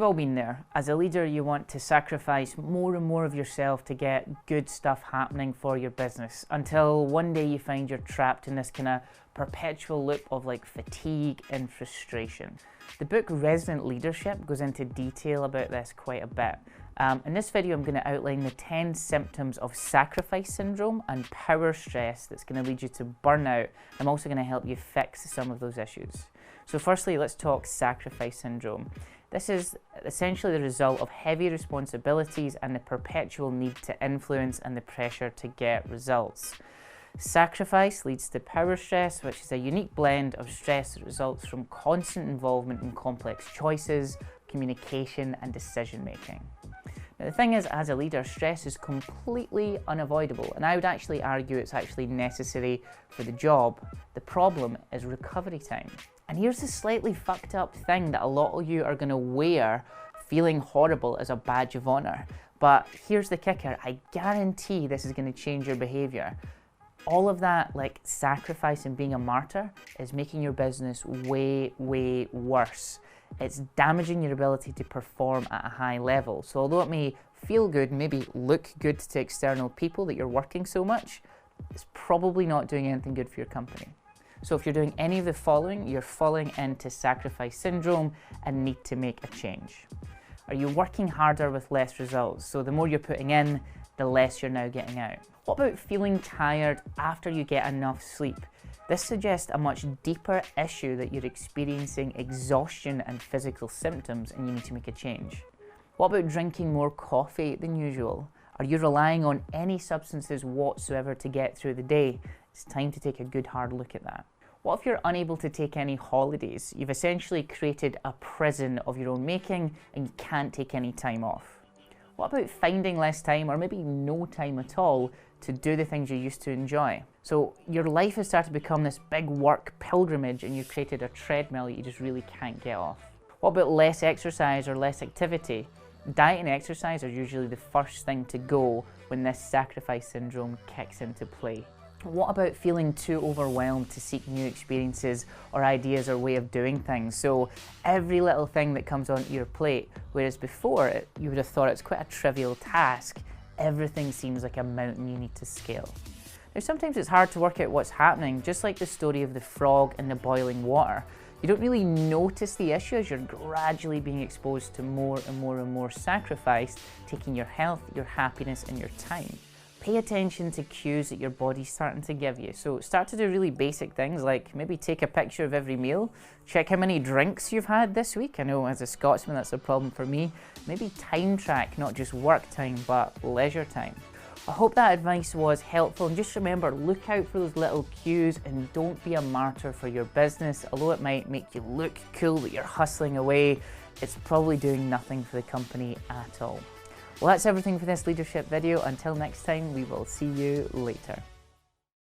we've all been there. As a leader, you want to sacrifice more and more of yourself to get good stuff happening for your business, until one day you find you're trapped in this kind of perpetual loop of like fatigue and frustration. The book Resident Leadership goes into detail about this quite a bit. In this video, I'm going to outline the 10 symptoms of sacrifice syndrome and power stress that's going to lead you to burnout. I'm also going to help you fix some of those issues. So firstly, let's talk sacrifice syndrome. This is essentially the result of heavy responsibilities and the perpetual need to influence and the pressure to get results. Sacrifice leads to power stress, which is a unique blend of stress that results from constant involvement in complex choices, communication, and decision making. Now, the thing is, as a leader, stress is completely unavoidable, and I would actually argue it's actually necessary for the job. The problem is recovery time. And here's the slightly fucked up thing that a lot of you are going to wear feeling horrible as a badge of honor. But here's the kicker, I guarantee this is going to change your behavior. All of that like sacrifice and being a martyr is making your business way, way worse. It's damaging your ability to perform at a high level. So although it may feel good, maybe look good to external people that you're working so much, it's probably not doing anything good for your company. So if you're doing any of the following, you're falling into sacrifice syndrome and need to make a change. Are you working harder with less results? So the more you're putting in, the less you're now getting out. What about feeling tired after you get enough sleep? This suggests a much deeper issue that you're experiencing exhaustion and physical symptoms and you need to make a change. What about drinking more coffee than usual? Are you relying on any substances whatsoever to get through the day? It's time to take a good hard look at that. What if you're unable to take any holidays? You've essentially created a prison of your own making and you can't take any time off. What about finding less time or maybe no time at all to do the things you used to enjoy? So your life has started to become this big work pilgrimage and you've created a treadmill that you just really can't get off. What about less exercise or less activity? Diet and exercise are usually the first thing to go when this sacrifice syndrome kicks into play. What about feeling too overwhelmed to seek new experiences or ideas or way of doing things? So every little thing that comes onto your plate, whereas before you would have thought it's quite a trivial task, everything seems like a mountain you need to scale. Now sometimes it's hard to work out what's happening, just like the story of the frog in the boiling water. You don't really notice the issue as you're gradually being exposed to more and more and more sacrifice, taking your health, your happiness, and your time. Pay attention to cues that your body's starting to give you. So start to do really basic things like maybe take a picture of every meal, check how many drinks you've had this week. I know as a Scotsman that's a problem for me. Maybe time track, not just work time, but leisure time. I hope that advice was helpful, and just remember, look out for those little cues and don't be a martyr for your business. Although it might make you look cool that you're hustling away, it's probably doing nothing for the company at all. Well, that's everything for this leadership video. Until next time, we will see you later.